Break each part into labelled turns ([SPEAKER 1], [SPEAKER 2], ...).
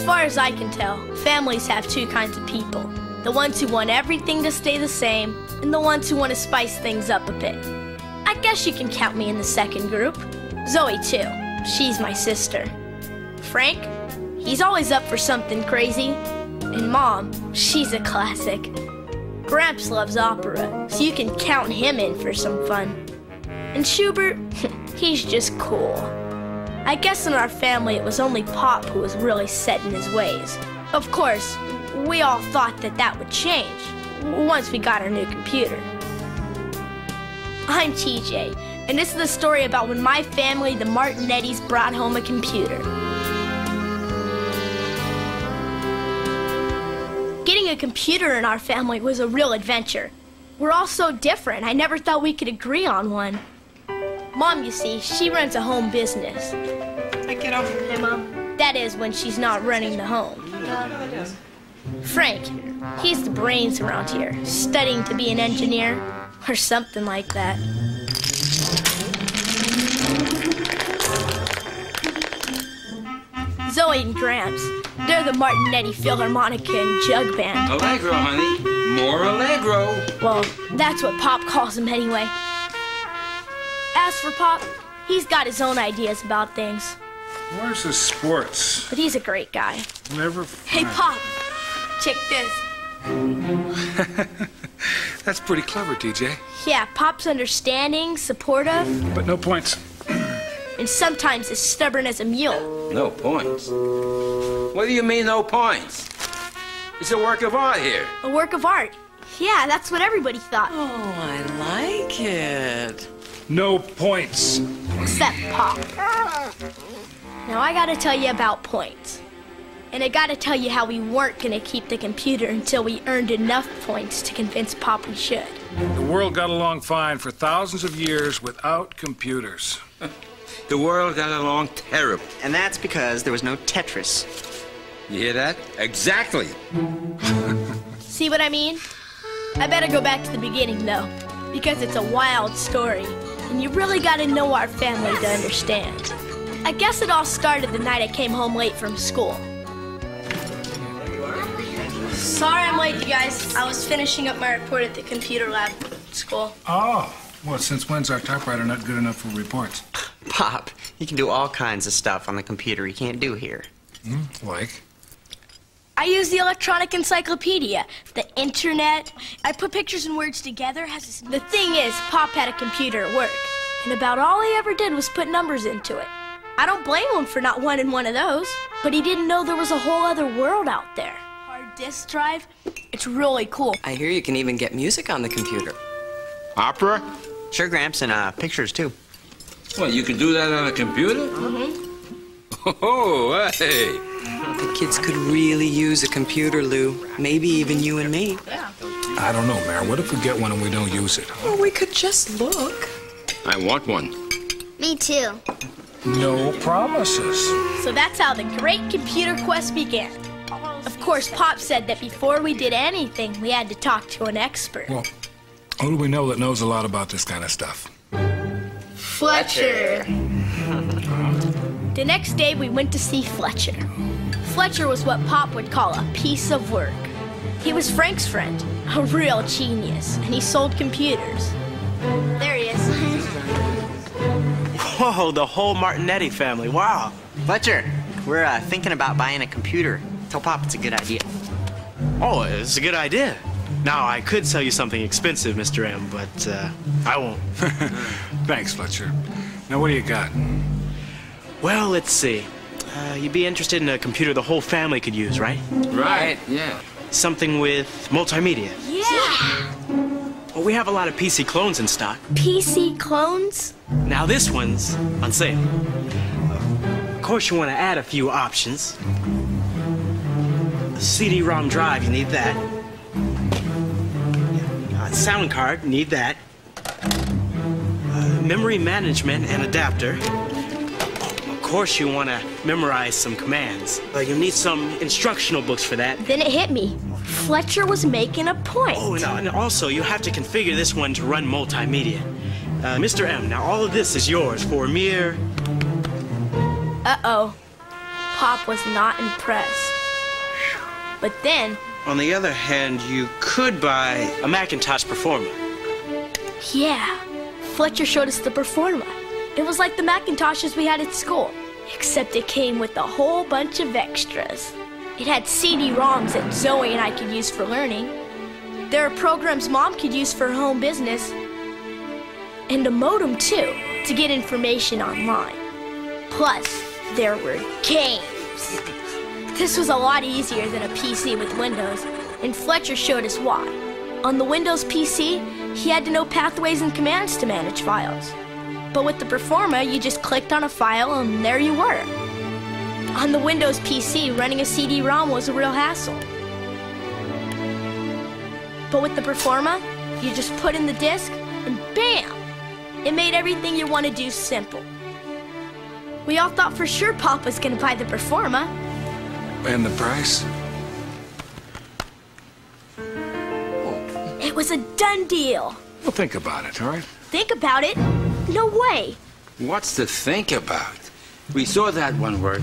[SPEAKER 1] far as I can tell, families have two kinds of people. The ones who want everything to stay the same, and the ones who want to spice things up a bit. I guess you can count me in the second group. Zoe, too. She's my sister. Frank, he's always up for something crazy. And Mom, she's a classic. Gramps loves opera, so you can count him in for some fun. And Schubert, he's just cool. I guess in our family it was only Pop who was really set in his ways. Of course, we all thought that would change once we got our new computer. I'm TJ, and this is the story about when my family, the Martinettis, brought home a computer. Getting a computer in our family was a real adventure. We're all so different, I never thought we could agree on one. Mom, you see, she runs a home business.
[SPEAKER 2] Hey, kiddo.
[SPEAKER 1] Hey, Mom. That is when she's not running the home. Frank, he's the brains around here, studying to be an engineer, or something like that. Zoe and Gramps, they're the Martinetti Philharmonica and Jug Band.
[SPEAKER 3] Allegro, honey. More Allegro.
[SPEAKER 1] Well, that's what Pop calls them anyway. As for Pop, he's got his own ideas about things.
[SPEAKER 4] Where's the sports?
[SPEAKER 1] But he's a great guy.
[SPEAKER 4] Never.
[SPEAKER 1] Hey, Pop, check this.
[SPEAKER 4] That's pretty clever, TJ.
[SPEAKER 1] Yeah, Pop's understanding, supportive.
[SPEAKER 4] But no points.
[SPEAKER 1] And sometimes as stubborn as a mule.
[SPEAKER 3] No points. What do you mean, no points? It's a work of art here.
[SPEAKER 1] A work of art. Yeah, that's what everybody thought.
[SPEAKER 2] Oh, I like it.
[SPEAKER 4] No points.
[SPEAKER 1] Except Pop. Now I gotta tell you about points. And I gotta tell you how we weren't gonna keep the computer until we earned enough points to convince Pop we should.
[SPEAKER 4] The world got along fine for thousands of years without computers.
[SPEAKER 3] The world got along terrible.
[SPEAKER 5] And that's because there was no Tetris.
[SPEAKER 3] You hear that? Exactly.
[SPEAKER 1] See what I mean? I better go back to the beginning, though, because it's a wild story, and you really gotta know our family to understand. I guess it all started the night I came home late from school. Sorry I'm late, you guys. I was finishing up my report at the computer lab at school.
[SPEAKER 4] Oh, well, since when's our typewriter not good enough for reports?
[SPEAKER 5] Pop, you can do all kinds of stuff on the computer you can't do here.
[SPEAKER 4] Like?
[SPEAKER 1] I use the electronic encyclopedia, the internet. I put pictures and words together. The thing is, Pop had a computer at work, and about all he ever did was put numbers into it. I don't blame him for not wanting one of those, but he didn't know there was a whole other world out there. Hard disk drive, it's really cool.
[SPEAKER 2] I hear you can even get music on the computer.
[SPEAKER 3] Opera?
[SPEAKER 5] Sure, Gramps, and pictures, too.
[SPEAKER 3] Well, you can do that on a computer? Oh, hey.
[SPEAKER 2] The kids could really use a computer, Lou. Maybe even you and me.
[SPEAKER 4] I don't know, Mary. What if we get one and we don't use it?
[SPEAKER 2] Well, we could just look.
[SPEAKER 3] I want one.
[SPEAKER 6] Me too.
[SPEAKER 4] No promises.
[SPEAKER 1] So that's how the great computer quest began. Of course, Pop said that before we did anything, we had to talk to an expert.
[SPEAKER 4] Well, who do we know that knows a lot about this kind of stuff?
[SPEAKER 1] Fletcher. The next day, we went to see Fletcher. Fletcher was what Pop would call a piece of work. He was Frank's friend, a real genius, and he sold computers. There he is.
[SPEAKER 7] Whoa, the whole Martinetti family, wow.
[SPEAKER 5] Fletcher, we're thinking about buying a computer. Tell Pop it's a good idea.
[SPEAKER 7] Oh, it's a good idea. Now, I could sell you something expensive, Mr. M, but I won't.
[SPEAKER 4] Thanks, Fletcher. Now, what do you got?
[SPEAKER 7] Well, let's see. You'd be interested in a computer the whole family could use, right?
[SPEAKER 3] Right, yeah.
[SPEAKER 7] Something with multimedia.
[SPEAKER 1] Yeah.
[SPEAKER 7] Well, we have a lot of PC clones in stock.
[SPEAKER 1] PC clones?
[SPEAKER 7] Now, this one's on sale. Of course, you want to add a few options. A CD-ROM drive, you need that. Sound card, need that. Memory management and adapter. Of course you want to memorize some commands. You'll need some instructional books for that.
[SPEAKER 1] Then it hit me. Fletcher was making a point.
[SPEAKER 7] Oh, and also you have to configure this one to run multimedia. Mr. M, now all of this is yours for a mere...
[SPEAKER 1] Uh-oh. Pop was not impressed. But then,
[SPEAKER 7] On the other hand, you could buy a Macintosh Performa.
[SPEAKER 1] yeah, Fletcher showed us the Performa. It was like the Macintoshes we had at school, except it came with a whole bunch of extras. It had CD-ROMs that Zoe and I could use for learning. There are programs Mom could use for her home business. And a modem, too, to get information online. Plus, there were games. This was a lot easier than a PC with Windows, and Fletcher showed us why. On the Windows PC, he had to know pathways and commands to manage files. But with the Performa, you just clicked on a file and there you were. On the Windows PC, running a CD-ROM was a real hassle. But with the Performa, you just put in the disk and bam! It made everything you want to do simple. We all thought for sure Pop was going to buy the Performa.
[SPEAKER 4] And the price?
[SPEAKER 1] It was a done deal.
[SPEAKER 4] Well, think about it, all right?
[SPEAKER 1] Think about it? No way.
[SPEAKER 3] What's to think about? We saw that one work.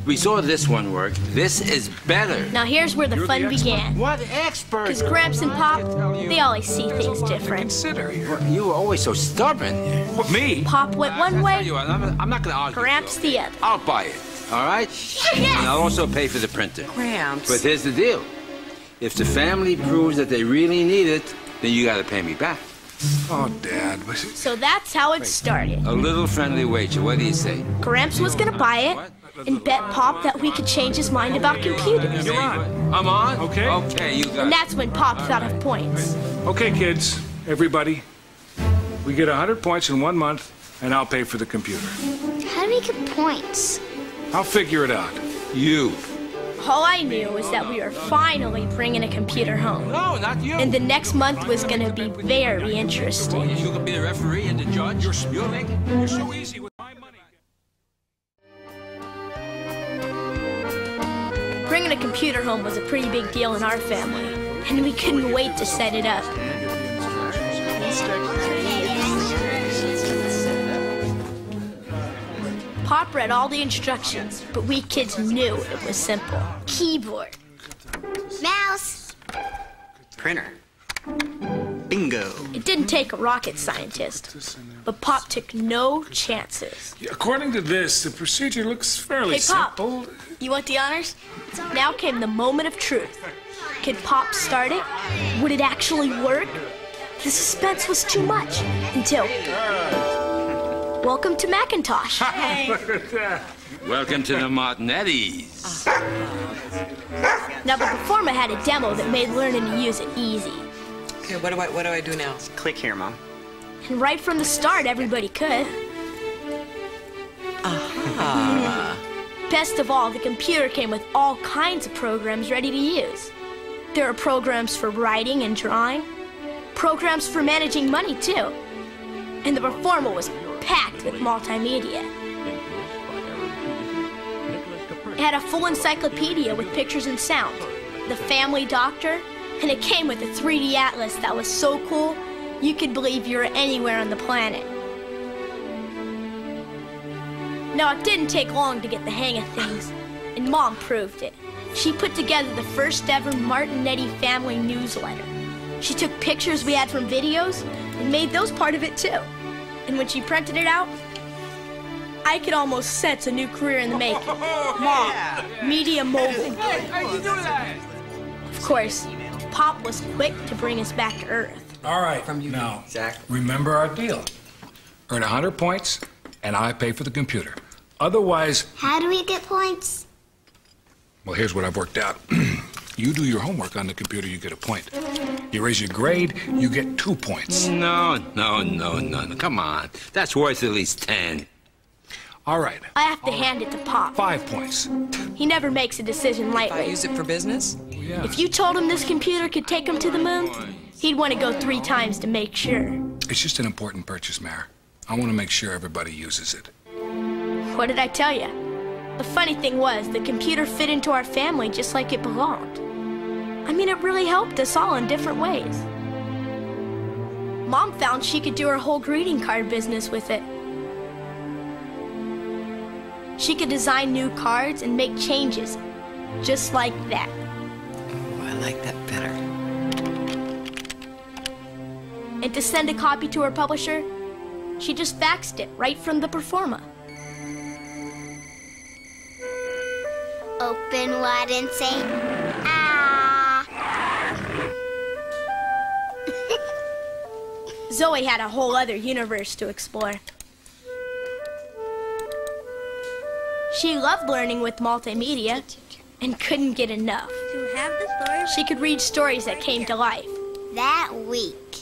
[SPEAKER 3] We saw this one work. This is better.
[SPEAKER 1] Now here's where the fun began.
[SPEAKER 3] What expert?
[SPEAKER 1] Because Gramps and Pop, they always see things different.
[SPEAKER 4] Consider here.
[SPEAKER 3] You were always so stubborn.
[SPEAKER 4] What, me?
[SPEAKER 1] Pop went one
[SPEAKER 3] Tell
[SPEAKER 1] way,
[SPEAKER 3] you what, I'm not going to argue.
[SPEAKER 1] Gramps the other.
[SPEAKER 3] I'll buy it. All right?
[SPEAKER 1] Yes!
[SPEAKER 3] And I'll also pay for the printer.
[SPEAKER 2] Gramps.
[SPEAKER 3] But here's the deal. If the family proves that they really need it, then you got to pay me back.
[SPEAKER 4] Oh, Dad. Was it...
[SPEAKER 1] So that's how it started.
[SPEAKER 3] A little friendly wager. What do you say?
[SPEAKER 1] Gramps was gonna buy it and bet Pop that we could change his mind about computers.
[SPEAKER 4] You're on.
[SPEAKER 3] I'm on?
[SPEAKER 4] Okay.
[SPEAKER 3] Okay, you got
[SPEAKER 1] And
[SPEAKER 3] it.
[SPEAKER 1] that's when Pop thought of points.
[SPEAKER 4] Okay, kids, everybody. We get 100 points in 1 month, and I'll pay for the computer.
[SPEAKER 6] How do we get points?
[SPEAKER 4] I'll figure it out.
[SPEAKER 3] You.
[SPEAKER 1] All I knew was that we were finally bringing a computer home.
[SPEAKER 3] No, not you.
[SPEAKER 1] And the next month was gonna be very interesting.
[SPEAKER 3] You can be the referee and the judge. You'll make it.
[SPEAKER 4] You're so easy with my money.
[SPEAKER 1] Bringing a computer home was a pretty big deal in our family, and we couldn't wait to set it up. Pop read all the instructions, but we kids knew it was simple. Keyboard.
[SPEAKER 6] Mouse.
[SPEAKER 5] Printer. Bingo.
[SPEAKER 1] It didn't take a rocket scientist, but Pop took no chances.
[SPEAKER 4] According to this, the procedure looks fairly
[SPEAKER 1] Hey, Pop.
[SPEAKER 4] simple.
[SPEAKER 1] You want the honors? Now came the moment of truth. Could Pop start it? Would it actually work? The suspense was too much until... Welcome to Macintosh.
[SPEAKER 3] Welcome to the Martinettis.
[SPEAKER 1] Now, the Performa had a demo that made learning to use it easy.
[SPEAKER 2] Okay, what do I do now?
[SPEAKER 5] Click here, Mom.
[SPEAKER 1] And right from the start, everybody could. Best of all, the computer came with all kinds of programs ready to use. There are programs for writing and drawing, programs for managing money, too. And the Performa was packed with multimedia. It had a full encyclopedia with pictures and sound, the Family Doctor, and it came with a 3D atlas that was so cool, you could believe you were anywhere on the planet. Now, it didn't take long to get the hang of things, and Mom proved it. She put together the first ever Martinetti family newsletter. She took pictures we had from videos and made those part of it too. And when she printed it out, I could almost sense a new career in the making. Mom, media mogul. Of course, Pop was quick to bring us back to Earth.
[SPEAKER 4] All right,
[SPEAKER 2] From you,
[SPEAKER 4] now,
[SPEAKER 2] Zach.
[SPEAKER 4] remember our deal. Earn 100 points, and I pay for the computer. Otherwise,
[SPEAKER 6] How do we get points?
[SPEAKER 4] well, here's what I've worked out. You do your homework on the computer, you get a point. You raise your grade, you get 2 points.
[SPEAKER 3] No. Come on. That's worth at least 10.
[SPEAKER 4] All right,
[SPEAKER 1] I have to hand it to Pop.
[SPEAKER 4] 5 points.
[SPEAKER 1] He never makes a decision
[SPEAKER 2] If I
[SPEAKER 1] lightly.
[SPEAKER 2] use it for business?
[SPEAKER 4] Yeah.
[SPEAKER 1] If you told him this computer could take him to the moon, he'd want to go 3 times to make sure.
[SPEAKER 4] It's just an important purchase, Mayor. I want to make sure everybody uses it.
[SPEAKER 1] What did I tell you? The funny thing was, the computer fit into our family just like it belonged. I mean, it really helped us all in different ways. Mom found she could do her whole greeting card business with it. She could design new cards and make changes, just like that.
[SPEAKER 5] like that better.
[SPEAKER 1] And to send a copy to her publisher, she just faxed it right from the Performa.
[SPEAKER 6] Open wide and say, ah.
[SPEAKER 1] Zoe had a whole other universe to explore. She loved learning with multimedia and couldn't get enough. She could read stories that came to life.
[SPEAKER 6] That week,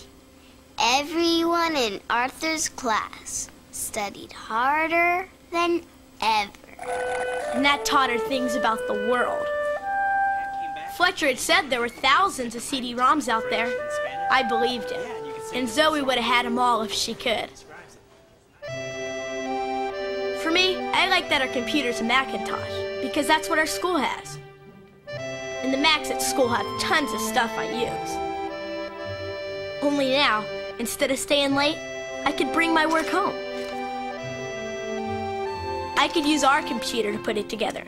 [SPEAKER 6] everyone in Arthur's class studied harder than ever.
[SPEAKER 1] And that taught her things about the world. Fletcher had said there were thousands of CD-ROMs out there. I believed him. And Zoe would have had them all if she could. For me, I like that our computer's a Macintosh, because that's what our school has. And the Macs at school have tons of stuff I use. Only now, instead of staying late, I could bring my work home. I could use our computer to put it together.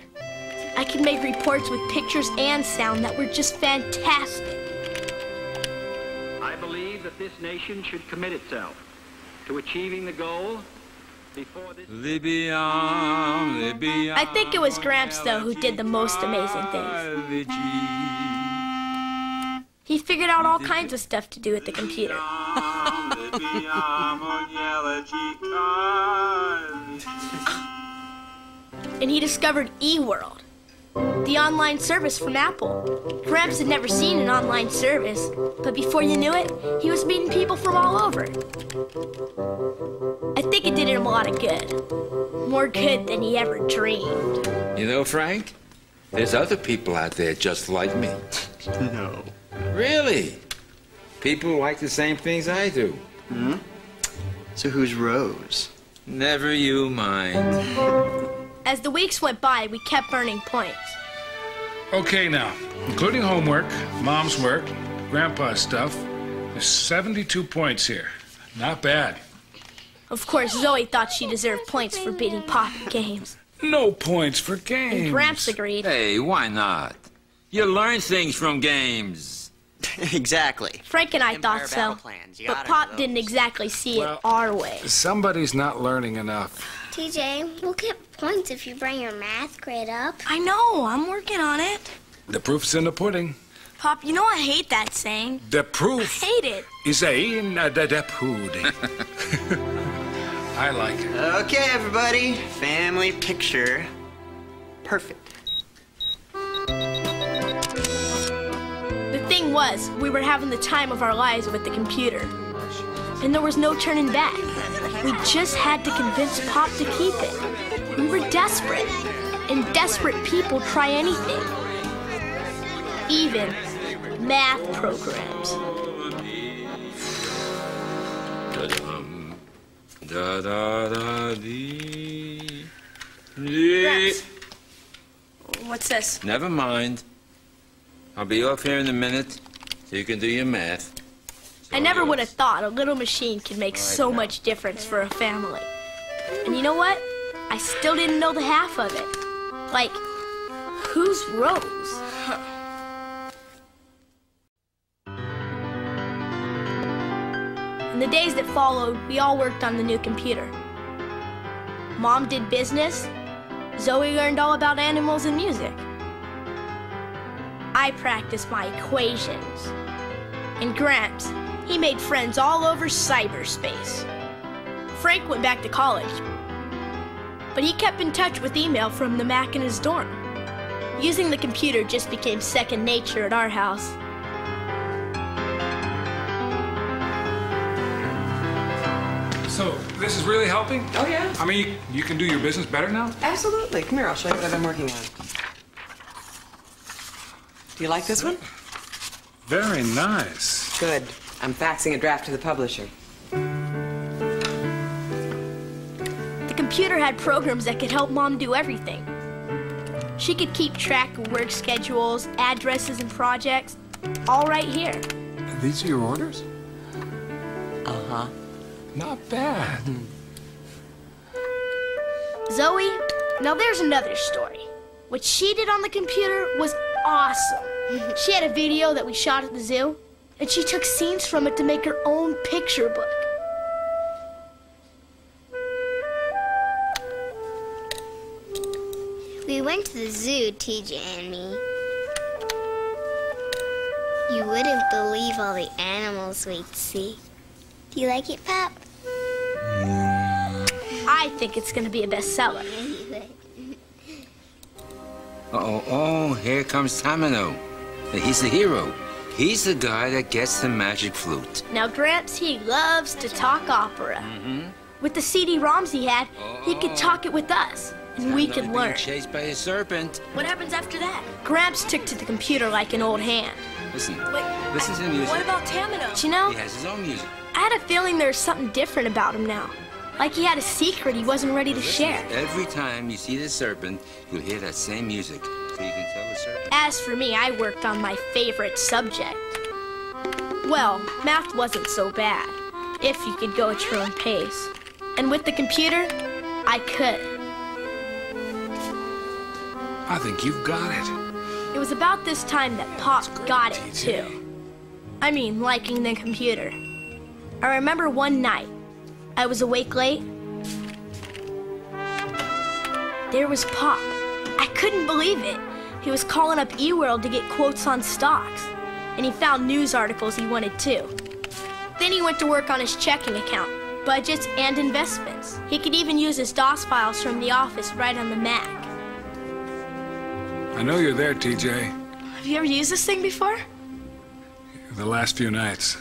[SPEAKER 1] I could make reports with pictures and sound that were just fantastic.
[SPEAKER 8] I believe that this nation should commit itself to achieving the goal before this...
[SPEAKER 1] I think it was Gramps, though, who did the most amazing things. He figured out all kinds of stuff to do with the computer. And he discovered eWorld, the online service from Apple. Gramps had never seen an online service, but before you knew it, he was meeting people from all over. I think it did him a lot of good. More good than he ever dreamed.
[SPEAKER 3] You know, Frank, there's other people out there just like me.
[SPEAKER 5] No.
[SPEAKER 3] Really? People who like the same things I do.
[SPEAKER 5] Hmm? So who's Rose?
[SPEAKER 3] Never you mind.
[SPEAKER 1] As the weeks went by, we kept earning points.
[SPEAKER 4] Okay, now, including homework, Mom's work, Grandpa's stuff, there's 72 points here. Not bad.
[SPEAKER 1] Of course, Zoe thought she deserved points for beating Pop at games.
[SPEAKER 4] No points for games.
[SPEAKER 1] And Gramps agreed.
[SPEAKER 3] Hey, why not? You learn things from games.
[SPEAKER 5] Exactly.
[SPEAKER 1] Frank and I thought so, but Pop didn't exactly see it our way.
[SPEAKER 4] Somebody's not learning enough.
[SPEAKER 6] TJ, we'll get points if you bring your math grade up.
[SPEAKER 1] I know, I'm working on it.
[SPEAKER 4] The proof's in the pudding.
[SPEAKER 1] Pop, you know I hate that saying.
[SPEAKER 4] The proof
[SPEAKER 1] I hate it.
[SPEAKER 4] is in the pudding. I like it.
[SPEAKER 5] Okay, everybody. Family picture. Perfect.
[SPEAKER 1] The thing was, we were having the time of our lives with the computer. And there was no turning back. We just had to convince Pop to keep it. We were desperate. And desperate people try anything. Even math programs. Gramps. What's this?
[SPEAKER 3] Never mind. I'll be off here in a minute so you can do your math.
[SPEAKER 1] I never would have thought a little machine could make so much difference for a family. And you know what? I still didn't know the half of it. Like, who's Rose? In the days that followed, we all worked on the new computer. Mom did business. Zoe learned all about animals and music. I practiced my equations. And Gramps, he made friends all over cyberspace. Frank went back to college, but he kept in touch with email from the Mac in his dorm. Using the computer just became second nature at our house.
[SPEAKER 4] So, this is really helping?
[SPEAKER 9] Oh, yeah.
[SPEAKER 4] I mean, you can do your business better now?
[SPEAKER 9] Absolutely. Come here, I'll show you what I've been working on. Do you like this one?
[SPEAKER 4] Very nice.
[SPEAKER 9] Good. I'm faxing a draft to the publisher.
[SPEAKER 1] The computer had programs that could help Mom do everything. She could keep track of work schedules, addresses, and projects, all right here.
[SPEAKER 4] These are your orders?
[SPEAKER 9] Uh-huh.
[SPEAKER 4] Not bad.
[SPEAKER 1] Zoe, now there's another story. What she did on the computer was awesome. She had a video that we shot at the zoo, and she took scenes from it to make her own picture book.
[SPEAKER 6] We went to the zoo, TJ and me. You wouldn't believe all the animals we'd see. Do you like it, Pop?
[SPEAKER 1] I think it's gonna be a bestseller.
[SPEAKER 3] Oh, here comes Tamino. He's the hero. He's the guy that gets the magic flute.
[SPEAKER 1] Now, Gramps, he loves to talk opera. With the CD-ROMs he had, he could talk it with us, and we could learn.
[SPEAKER 3] Being chased by a serpent.
[SPEAKER 1] What happens after that? Gramps took to the computer like an old hand.
[SPEAKER 3] Listen.
[SPEAKER 1] Wait,
[SPEAKER 3] Listen to the music.
[SPEAKER 1] What about Tamino? You know,
[SPEAKER 3] He has his own music.
[SPEAKER 1] I had a feeling there was something different about him now. Like he had a secret he wasn't ready to share.
[SPEAKER 3] Every time you see the serpent, you'll hear that same music. So you can tell the serpent.
[SPEAKER 1] As for me, I worked on my favorite subject. Well, math wasn't so bad, if you could go at your own pace. And with the computer, I could.
[SPEAKER 4] I think you've got it.
[SPEAKER 1] It was about this time that Pop got it, too. I mean, liking the computer. I remember one night, I was awake late. There was Pop. I couldn't believe it. He was calling up eWorld to get quotes on stocks. And he found news articles he wanted too. Then he went to work on his checking account, budgets, and investments. He could even use his DOS files from the office right on the Mac.
[SPEAKER 4] I know you're there, TJ.
[SPEAKER 1] Have you ever used this thing before?
[SPEAKER 4] The last few nights.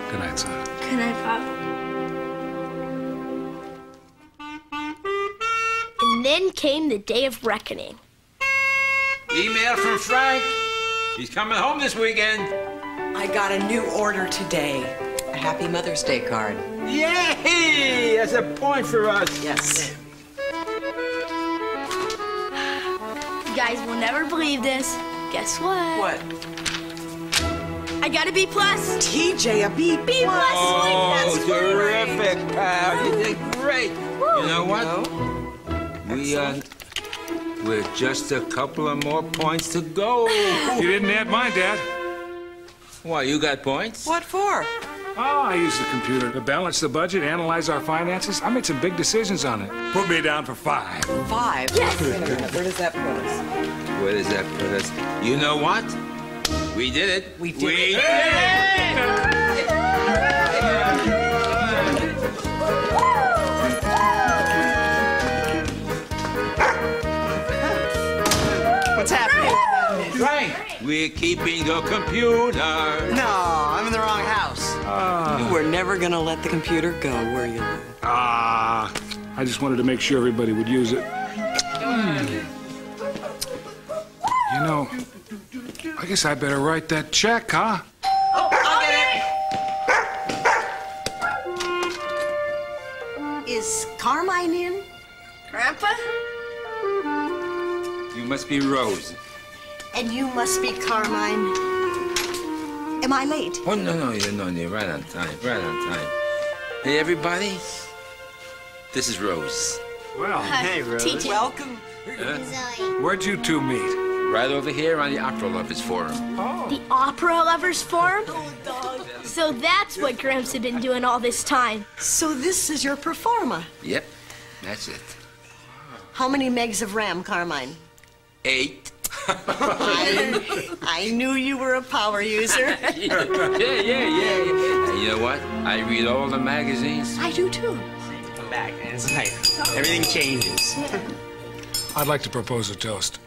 [SPEAKER 4] Good night, son.
[SPEAKER 1] Good night, Pop. And then came the day of reckoning.
[SPEAKER 3] Email from Frank. He's coming home this weekend.
[SPEAKER 9] I got a new order today. A Happy Mother's Day card.
[SPEAKER 3] Yay! That's a point for us.
[SPEAKER 9] Yes.
[SPEAKER 1] You guys will never believe this. Guess what?
[SPEAKER 9] What?
[SPEAKER 1] I got a B+.
[SPEAKER 9] TJ, a B+.
[SPEAKER 1] B+.
[SPEAKER 3] Oh, terrific, pal. You did great. You know what? We're just a couple of more points to go.
[SPEAKER 4] You didn't add mine, Dad.
[SPEAKER 3] Why, you got points?
[SPEAKER 9] What for?
[SPEAKER 4] Oh, I use the computer to balance the budget, analyze our finances. I made some big decisions on it. Put me down for 5.
[SPEAKER 9] 5?
[SPEAKER 1] Yes.
[SPEAKER 9] Wait a minute. Where does that put us?
[SPEAKER 3] Where does that put us? You know what? We did it.
[SPEAKER 9] We did it. What's happening?
[SPEAKER 3] Frank, we're keeping the computer.
[SPEAKER 5] No, I'm in the wrong house.
[SPEAKER 9] You were never gonna let the computer go, were you?
[SPEAKER 4] I just wanted to make sure everybody would use it. You know, I guess I better write that check, huh?
[SPEAKER 9] Oh, I'll get it. Is Carmine in?
[SPEAKER 1] Grandpa?
[SPEAKER 3] You must be Rose.
[SPEAKER 10] And you must be Carmine. Am I late?
[SPEAKER 3] Oh, no, you're right on time, right on time. Hey, everybody. This is Rose.
[SPEAKER 4] Well,
[SPEAKER 5] Hey, Rose.
[SPEAKER 1] TJ.
[SPEAKER 9] Welcome.
[SPEAKER 6] Zoe.
[SPEAKER 4] where'd you two meet?
[SPEAKER 3] Right over here on the Opera Lovers Forum.
[SPEAKER 1] The Opera Lovers Forum? So that's what Gramps had been doing all this time.
[SPEAKER 10] So this is your performa.
[SPEAKER 3] Yep, that's it.
[SPEAKER 10] How many megs of RAM, Carmine?
[SPEAKER 3] 8.
[SPEAKER 10] I knew you were a power user.
[SPEAKER 3] Yeah. You know what? I read all the magazines.
[SPEAKER 10] I do too.
[SPEAKER 5] Come back, and it's like everything changes.
[SPEAKER 4] I'd like to propose a toast.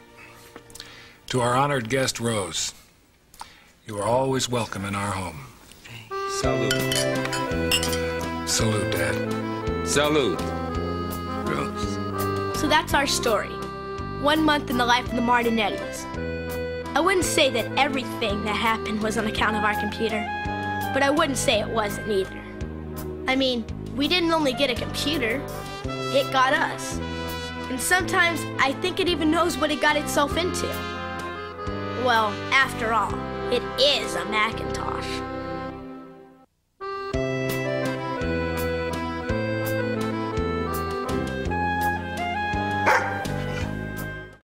[SPEAKER 4] To our honored guest, Rose. You are always welcome in our home.
[SPEAKER 3] Salute.
[SPEAKER 4] Salute, Dad.
[SPEAKER 3] Salute. Rose.
[SPEAKER 1] So that's our story. 1 month in the life of the Martinettis. I wouldn't say that everything that happened was on account of our computer, but I wouldn't say it wasn't either. I mean, we didn't only get a computer, it got us. And sometimes I think it even knows what it got itself into. Well, after all, it is a Macintosh.